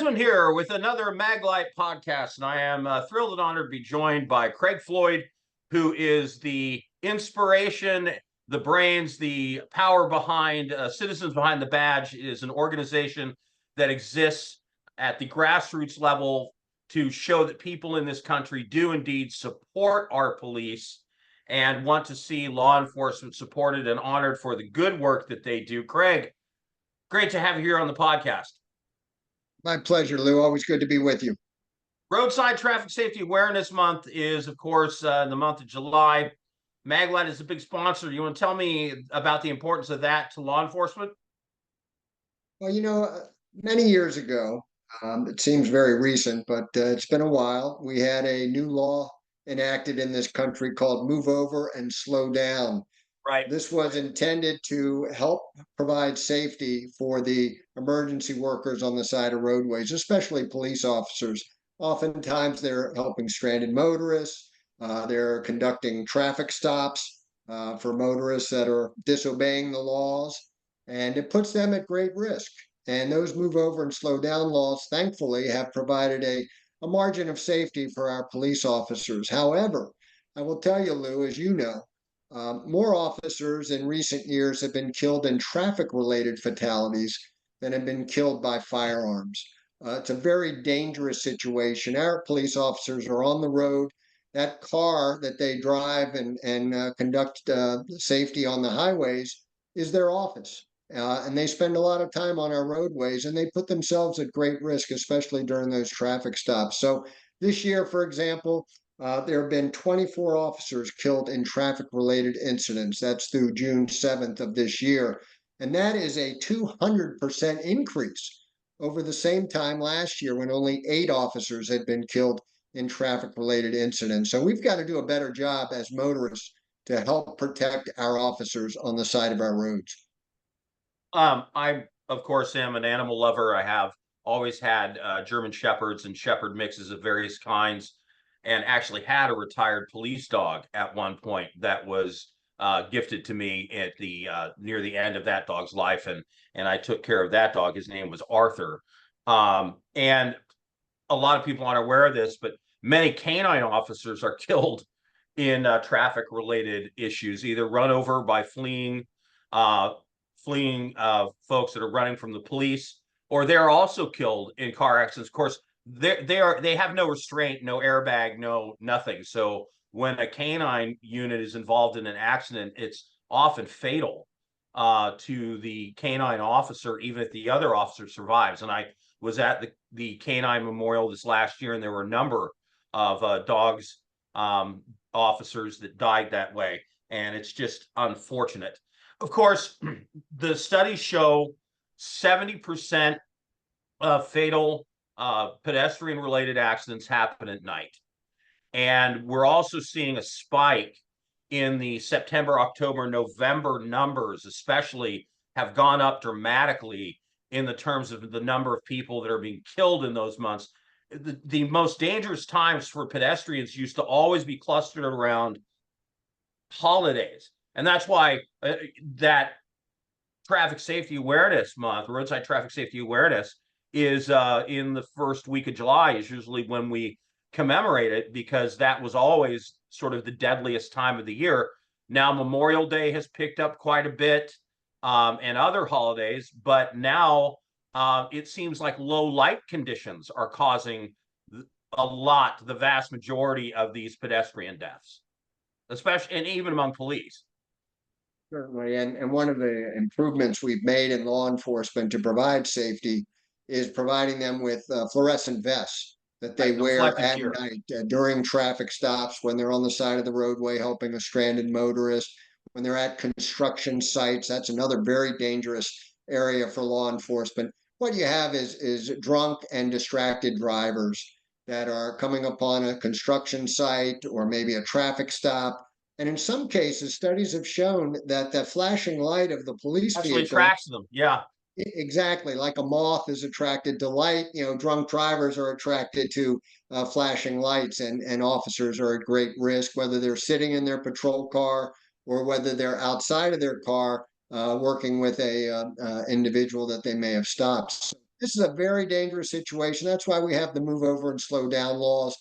Desmond here with another Maglite podcast, and I am thrilled and honored to be joined by Craig Floyd, who is the inspiration, the brains, the power behind Citizens Behind the Badge. It is an organization that exists at the grassroots level to show that people in this country do indeed support our police and want to see law enforcement supported and honored for the good work that they do. Craig, great to have you here on the podcast. My pleasure, Lou. Always good to be with you. Roadside Traffic Safety Awareness Month is, of course, the month of July. Maglite is a big sponsor. You want to tell me about the importance of that to law enforcement? Well, many years ago, it seems very recent, but it's been a while. We had a new law enacted in this country called Move Over and Slow Down. Right. This was intended to help provide safety for the emergency workers on the side of roadways, especially police officers. Oftentimes, they're helping stranded motorists. They're conducting traffic stops for motorists that are disobeying the laws, and it puts them at great risk. And those move over and slow down laws, thankfully, have provided a margin of safety for our police officers. However, I will tell you, Lou, as you know, more officers in recent years have been killed in traffic-related fatalities than have been killed by firearms. It's a very dangerous situation. Our police officers are on the road. That car that they drive and conduct safety on the highways is their office. And they spend a lot of time on our roadways, and they put themselves at great risk, especially during those traffic stops. So this year, for example, there have been 24 officers killed in traffic-related incidents. That's through June 7th of this year. And that is a 200% increase over the same time last year when only 8 officers had been killed in traffic-related incidents. So we've got to do a better job as motorists to help protect our officers on the side of our roads. I, of course, am an animal lover. I have always had German Shepherds and Shepherd mixes of various kinds, and actually had a retired police dog at one point that was gifted to me at the near the end of that dog's life, and I took care of that dog. His name was Arthur. And a lot of people aren't aware of this, but many canine officers are killed in traffic-related issues, either run over by fleeing folks that are running from the police, or they're also killed in car accidents. Of course, they have no restraint, no airbag, no nothing. So when a canine unit is involved in an accident, it's often fatal to the canine officer, even if the other officer survives. And I was at the canine memorial this last year, and there were a number of dogs officers that died that way, and it's just unfortunate. Of course, the studies show 70% of fatal pedestrian-related accidents happen at night. And we're also seeing a spike in the September, October, November numbers, especially have gone up dramatically in the terms of the number of people that are being killed in those months. The most dangerous times for pedestrians used to always be clustered around holidays. And that's why that Traffic Safety Awareness Month, Roadside Traffic Safety Awareness, is in the first week of July is usually when we commemorate it, because that was always sort of the deadliest time of the year. Now Memorial Day has picked up quite a bit, and other holidays, but now it seems like low light conditions are causing the vast majority of these pedestrian deaths, especially and even among police. Certainly. And one of the improvements we've made in law enforcement to provide safety is providing them with fluorescent vests that they wear at night during traffic stops, when they're on the side of the roadway helping a stranded motorist, when they're at construction sites. That's another very dangerous area for law enforcement. What you have is drunk and distracted drivers that are coming upon a construction site or maybe a traffic stop. And in some cases, studies have shown that the flashing light of the police Actually vehicle attracts them. Yeah. exactly, like a moth is attracted to light. Drunk drivers are attracted to flashing lights, and officers are at great risk, whether they're sitting in their patrol car or whether they're outside of their car working with a individual that they may have stopped. This is a very dangerous situation. That's why we have the move over and slow down laws.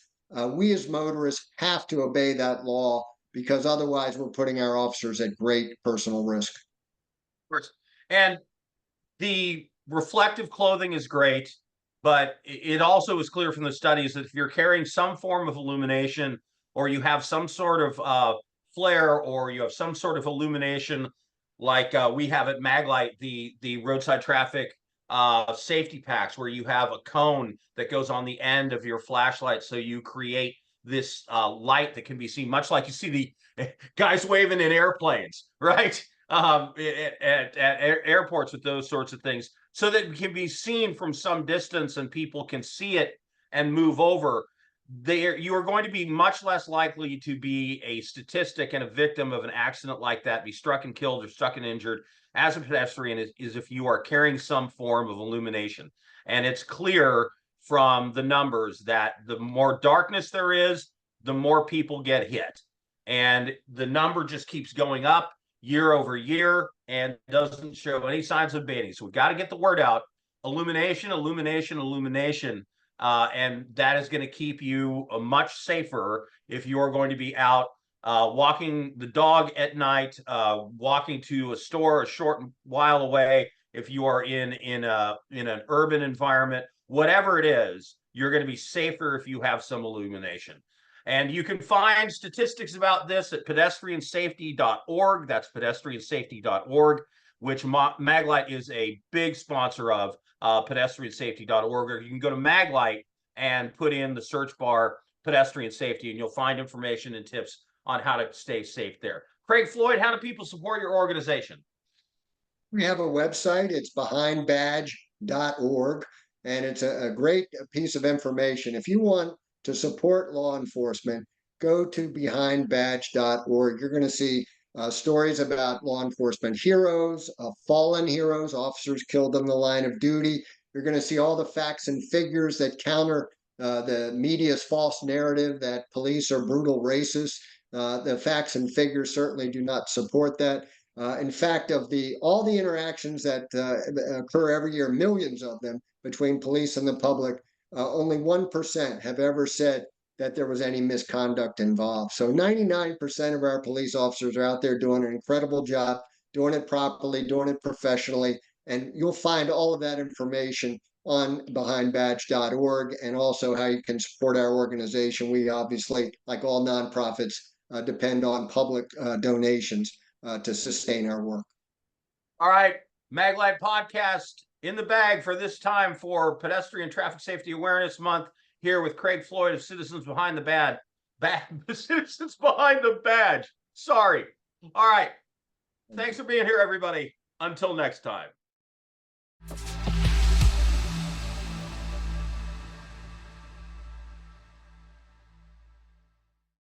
We as motorists have to obey that law because otherwise we're putting our officers at great personal risk. Course. And the reflective clothing is great, but it also is clear from the studies that if you're carrying some form of illumination or you have some sort of flare or you have some sort of illumination like we have at Maglite, the roadside traffic safety packs where you have a cone that goes on the end of your flashlight so you create this light that can be seen much like you see the guys waving in airplanes, right? At airports with those sorts of things so that it can be seen from some distance and people can see it and move over. You are going to be much less likely to be a statistic and a victim of an accident like that, be struck and killed or struck and injured as a pedestrian is if you are carrying some form of illumination. And it's clear from the numbers that the more darkness there is, the more people get hit. And the number just keeps going up year over year and doesn't show any signs of abating. So we've got to get the word out. Illumination, illumination, illumination. And that is going to keep you much safer if you're going to be out walking the dog at night, walking to a store a short while away. If you are in an urban environment, whatever it is, you're going to be safer if you have some illumination. And you can find statistics about this at pedestriansafety.org. That's pedestriansafety.org, which Maglite is a big sponsor of, pedestriansafety.org. Or you can go to Maglite and put in the search bar pedestrian safety, and you'll find information and tips on how to stay safe there. Craig Floyd, how do people support your organization? We have a website. It's behindbadge.org, and it's a great piece of information. If you want to support law enforcement, go to behindbadge.org. You're going to see stories about law enforcement heroes, fallen heroes, officers killed in the line of duty. You're going to see all the facts and figures that counter the media's false narrative that police are brutal racists. The facts and figures certainly do not support that. In fact, of all the interactions that occur every year, millions of them between police and the public, only 1% have ever said that there was any misconduct involved. So 99% of our police officers are out there doing an incredible job, doing it properly, doing it professionally. And you'll find all of that information on behindbadge.org and also how you can support our organization. We obviously, like all nonprofits, depend on public donations to sustain our work. All right, Maglite podcast in the bag for this time for Pedestrian Traffic Safety Awareness Month. Here with Craig Floyd of Citizens Behind the Citizens Behind the Badge. Sorry. All right. Thanks for being here, everybody. Until next time.